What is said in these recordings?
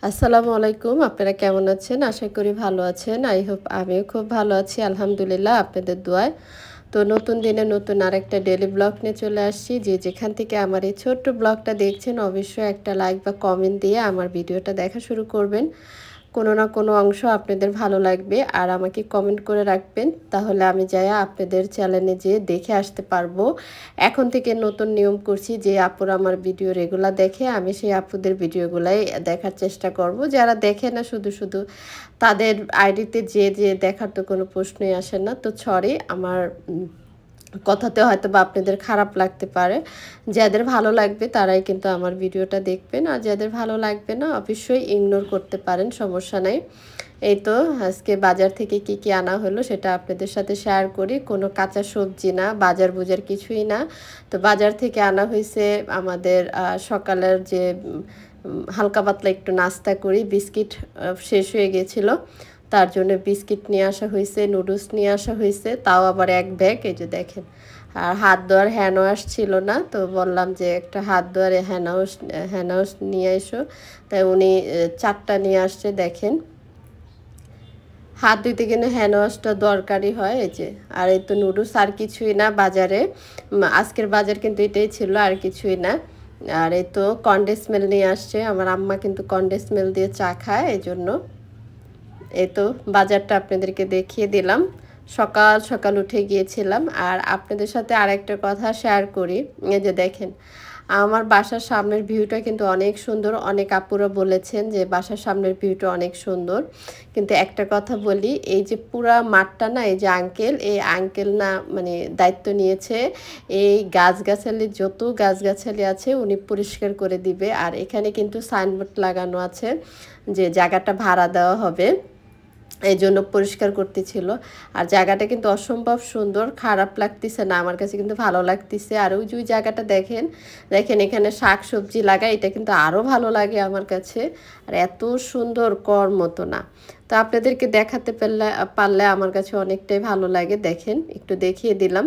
আসসালামু আলাইকুম। আপনারা কেমন আছেন? আশা করি ভালো আছেন। আই হোপ আমিও খুব ভালো আছি আলহামদুলিল্লাহ আপনাদের দোয়ায়। তো নতুন দিনে নতুন আরেকটা ডেইলি ব্লগ নিয়ে চলে আসছি। যে যেখান থেকে আমার এই ছোট্ট ব্লগটা দেখছেন অবশ্যই একটা লাইক বা কমেন্ট দিয়ে আমার ভিডিওটা দেখা শুরু করবেন। কোনো না কোনো অংশ আপনাদের ভালো লাগবে আর আমাকে কমেন্ট করে রাখবেন, তাহলে আমি যাইয়া আপনাদের চ্যানেলে যেয়ে দেখে আসতে পারবো। এখন থেকে নতুন নিয়ম করছি যে আপুরা আমার ভিডিও রেগুলার দেখে, আমি সেই আপুদের ভিডিওগুলাই দেখার চেষ্টা করব। যারা দেখে না শুধু শুধু তাদের আইডিতে যে দেখার তো কোনো প্রশ্নই আসে না। তো সরি, আমার কথাতে হয়তো বা আপনাদের খারাপ লাগতে পারে। যাদের ভালো লাগবে তারাই কিন্তু আমার ভিডিওটা দেখবেন, আর যাদের ভালো লাগবে না অবশ্যই ইগনোর করতে পারেন, সমস্যা নাই। এই তো আজকে বাজার থেকে কি কি আনা হলো সেটা আপনাদের সাথে শেয়ার করি। কোনো কাঁচা সবজি না, বাজার বুজার কিছুই না। তো বাজার থেকে আনা হয়েছে আমাদের সকালের যে হালকা পাতলা একটু নাস্তা করি, বিস্কিট শেষ হয়ে গেছিলো, তার জন্য বিস্কিট নিয়ে আসা হয়েছে, নুডলস নিয়ে আসা হয়েছে, তাও আবার এক ব্যাগ। এই যে দেখেন, আর হাত ধোয়ার হ্যান্ড ওয়াশ ছিল না, তো বললাম যে একটা হাত ধোয়ার হ্যান্ড ওয়াশ নিয়ে এসো, তাই উনি 4টা নিয়ে আসছে। দেখেন, হাত ধুইতে গেলে হ্যান্ড ওয়াশটা দরকারি হয়। এই যে, আর এই তো নুডলস, আর কিছুই না বাজারে। আজকের বাজার কিন্তু এটাই ছিল, আর কিছুই না। আর এই তো কন্ডেন্স মিল্ক নিয়ে আসছে, আমার আম্মা কিন্তু কন্ডেন্স মিল্ক দিয়ে চা খায়, এই জন্য। এই তো বাজারটা আপনাদেরকে দেখিয়ে দিলাম। সকাল সকাল উঠে গিয়েছিলাম। আর আপনাদের সাথে আরেকটা কথা শেয়ার করি। এই যে দেখেন, আমার বাসার সামনের ভিউটা কিন্তু অনেক সুন্দর। অনেক আপুরা বলেছেন যে বাসার সামনের ভিউটা অনেক সুন্দর, কিন্তু একটা কথা বলি, এই যে পুরা মাঠটা না, এই যে এই আঙ্কেল না মানে দায়িত্ব নিয়েছে, এই গাছগাছালি যত গাছগাছালি আছে উনি পরিষ্কার করে দিবে। আর এখানে কিন্তু সাইনবোর্ড লাগানো আছে যে জায়গাটা ভাড়া দেওয়া হবে, এই জন্য পরিষ্কার করতেছিল। আর জায়গাটা কিন্তু অসম্ভব সুন্দর, খারাপ লাগতেছে না, আমার কাছে কিন্তু ভালো লাগতেছে। আর ওই যে ওই জায়গাটা দেখেন, দেখেন এখানে শাক সবজি লাগায়, এটা কিন্তু আরও ভালো লাগে আমার কাছে। আর এত সুন্দর কর মতো না। তো আপনাদেরকে দেখাতে পারলে আমার কাছে অনেকটাই ভালো লাগে। দেখেন, একটু দেখিয়ে দিলাম।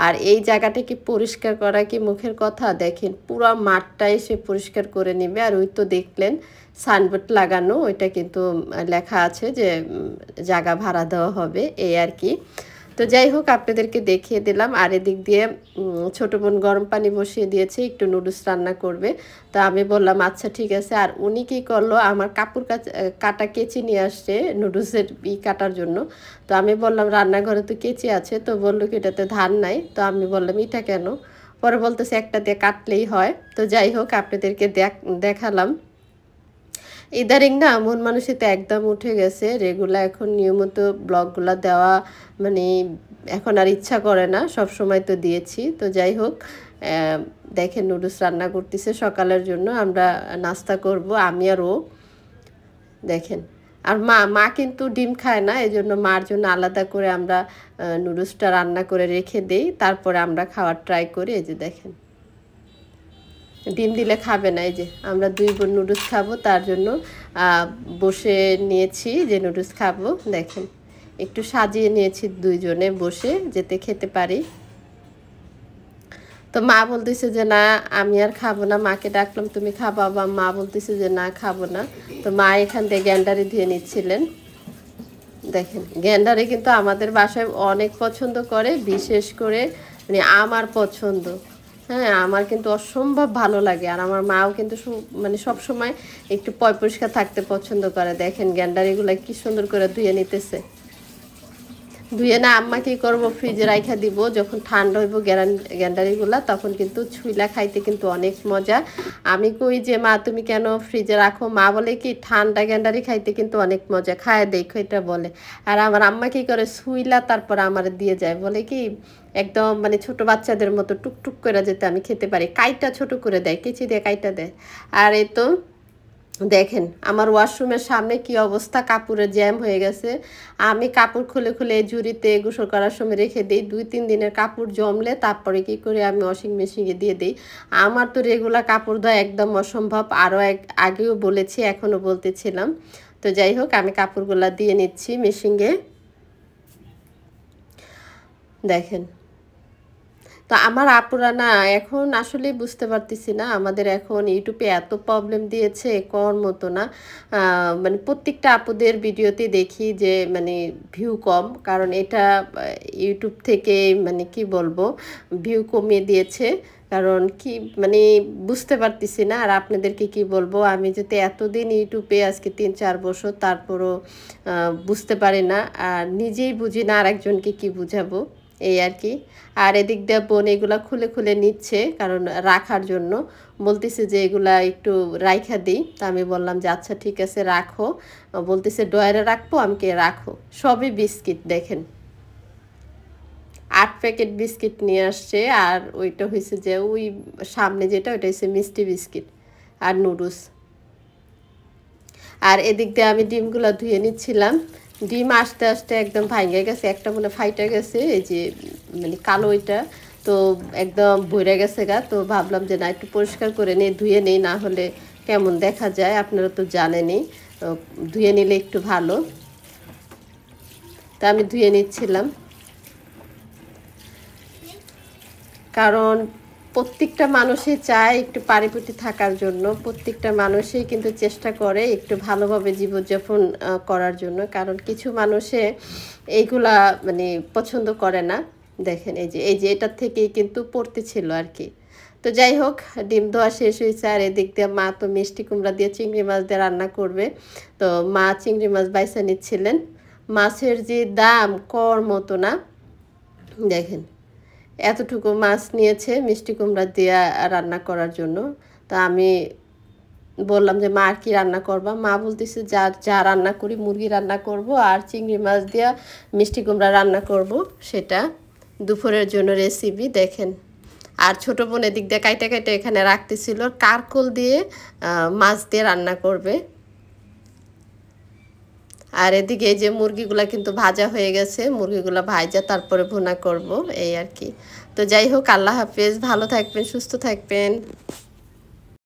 আর এই জায়গাটা কি পরিষ্কার করা কি মুখের কথা? দেখেন পুরো মাঠটাই সে পরিষ্কার করে নেবে। আর ওই তো দেখলেন সাইনবোর্ড লাগানো, ওইটা কিন্তু লেখা আছে যে জায়গা ভাড়া দেওয়া হবে, এই আর কি। তো যাই হোক, আপনাদেরকে দেখিয়ে দিলাম। আর এদিক দিয়ে ছোটো বোন গরম পানি বসিয়ে দিয়েছে, একটু নুডলস রান্না করবে। তো আমি বললাম আচ্ছা ঠিক আছে। আর উনি কী করলো, আমার কাপড় কাটা কেচি নিয়ে আসছে নুডলসের কাটার জন্য। তো আমি বললাম রান্নাঘরে তো কেচি আছে, তো বললো কি এটাতে ধার নাই। তো আমি বললাম এটা কেন? পরে বলতেছে একটা দিয়ে কাটলেই হয়। তো যাই হোক, আপনাদেরকে দেখালাম। ইদারিং না মন মানসিকতা একদম উঠে গেছে, রেগুলার এখন নিয়মিত ব্লগগুলো দেওয়া মানে এখন আর ইচ্ছা করে না, সব সময় তো দিয়েছি। তো যাই হোক, দেখেন নুডলস রান্না করতেছে সকালের জন্য, আমরা নাস্তা করব আমি আর ও। দেখেন, আর মা কিন্তু ডিম খায় না, এই জন্য মার জন্য আলাদা করে আমরা নুডলসটা রান্না করে রেখে দেই, তারপরে আমরা খাওয়ার ট্রাই করি। এই যে দেখেন, ডিম দিলে খাবে না। এই যে আমরা 2 বোন নুডলস খাবো, তার জন্য বসে নিয়েছি যে নুডলস খাবো। দেখেন, একটু সাজিয়ে নিয়েছি দুইজনে বসে যেতে খেতে পারি। তো মা বলতেছে যে না আমি আর খাবো না, মাকে ডাকলাম তুমি খাবা, বা মা বলতেছে যে না খাবো না। তো মা এখান থেকে গ্যান্ডারি ধুয়ে নিচ্ছিলেন। দেখেন, গ্যান্ডারি কিন্তু আমাদের বাসায় অনেক পছন্দ করে, বিশেষ করে মানে আমার পছন্দ। হ্যাঁ, আমার কিন্তু অসম্ভব ভালো লাগে। আর আমার মাও কিন্তু মানে সব সময় একটু পরিষ্কার থাকতে পছন্দ করে। দেখেন গ্যান্ডারিগুলো কি সুন্দর করে ধুয়ে নিতেছে। ধুয়ে না আম্মা কী করবো, ফ্রিজে রাইখা দিব, যখন ঠান্ডা হইব গ্যান্ডারিগুলা তখন কিন্তু ছুইলা খাইতে কিন্তু অনেক মজা। আমি কই যে মা তুমি কেন ফ্রিজে রাখো, মা বলে কি ঠান্ডা গ্যান্ডারি খাইতে কিন্তু অনেক মজা, খায় দেখো এটা বলে। আর আমার আম্মা কী করে, ছুইলা তারপর আমার দিয়ে যায়, বলে কি একদম মানে ছোট বাচ্চাদের মতো টুকটুক করে যেতে আমি খেতে পারি, কাইটা ছোট করে দেয়, কেচি দিয়ে কাইটা দেয়। আর এই তো দেখেন আমার ওয়াশরুমের সামনে কি অবস্থা, কাপড়ের জ্যাম হয়ে গেছে। আমি কাপড় খুলে খুলে ঝুড়িতে গোসল করার সময় রেখে দিই, 2-3 দিনের কাপড় জমলে তারপরে কি করে আমি ওয়াশিং মেশিনে দিয়ে দিই। আমার তো রেগুলার কাপড় ধোয়া একদম অসম্ভব, আরও আগেও বলেছি এখনও বলতেছিলাম। তো যাই হোক, আমি কাপড়গুলা দিয়ে নিচ্ছি মেশিনে। দেখেন তো আমার আপুরা না এখন আসলে বুঝতে পারতেছি না, আমাদের এখন ইউটিউবে এত প্রবলেম দিয়েছে কর মতো না। মানে প্রত্যেকটা আপুদের ভিডিওতে দেখি যে মানে ভিউ কম, কারণ এটা ইউটিউব থেকে মানে কি বলবো ভিউ কমিয়ে দিয়েছে। কারণ কি মানে বুঝতে পারতেছি না। আর আপনাদেরকে কি বলবো, আমি যদি এতদিন ইউটিউবে আজকে 3-4 বছর, তারপরও বুঝতে পারি না, আর নিজেই বুঝি না আর একজনকে কি বুঝাবো, এই আর কি। আর এদিক দিয়ে বোন এগুলা খুলে খুলে নিচ্ছে, কারণ রাখার জন্য বলতেছে যে এগুলা একটু রাইখা দিই। তা আমি বললাম যে আচ্ছা ঠিক আছে রাখো। বলতেছে ডয়ারে রাখবো, আমি কে রাখো। সবই বিস্কিট দেখেন, 8 প্যাকেট বিস্কিট নিয়ে আসছে। আর ওইটা হয়েছে যে ওই সামনে যেটা, ওইটা হচ্ছে মিষ্টি বিস্কিট আর নুডলস। আর এদিক দিয়ে আমি ডিমগুলো ধুয়ে নিচ্ছিলাম। ডিম আস্তে আস্তে একদম ভাঙে গেছে, একটা মনে ফাইটে গেছে, এই যে মানে কালো ওইটা তো একদম ভরে গেছে গা। তো ভাবলাম যে না একটু পরিষ্কার করে নিই, ধুয়ে নিই, না হলে কেমন দেখা যায় আপনারা তো জানেনই। ধুয়ে নিলে একটু ভালো। তা আমি ধুয়ে নিচ্ছিলাম, কারণ প্রত্যেকটা মানুষই চায় একটু পারিপাটি থাকার জন্য। প্রত্যেকটা মানুষই কিন্তু চেষ্টা করে একটু ভালোভাবে জীবনযাপন করার জন্য। কারণ কিছু মানুষে এইগুলা মানে পছন্দ করে না। দেখেন এই যে এটার থেকেই কিন্তু পড়তে ছিল আর কি। তো যাই হোক, ডিম দেওয়া শেষ হয়েছে। আর এদিক দিয়ে মা তো মিষ্টি কুমড়া দিয়ে চিংড়ি মাছ দিয়ে রান্না করবে। তো মা চিংড়ি মাছ বাইসা নিচ্ছিলেন। মাছের যে দাম কর মতো না, দেখেন এতটুকু মাছ নিয়েছে মিষ্টি কুমড়া দিয়ে রান্না করার জন্য। তা আমি বললাম যে মা আর কি রান্না করবা। মা বলতেছে যা যা রান্না করি, মুরগি রান্না করব আর চিংড়ি মাছ দিয়া মিষ্টি কুমড়া রান্না করব, সেটা দুপুরের জন্য রেসিপি দেখেন। আর ছোটো বোন এদিক দিয়ে কাইটা কাইটা এখানে রাখতেছিল, কারকোল দিয়ে মাছ দিয়ে রান্না করবে। আর এদিকে এই যে মুরগিগুলা কিন্তু ভাজা হয়ে গেছে, মুরগিগুলা ভাজা তারপরে ভুনা করব, এই আর কি। তো যাই হোক, আল্লাহ হাফেজ, ভালো থাকবেন, সুস্থ থাকবেন।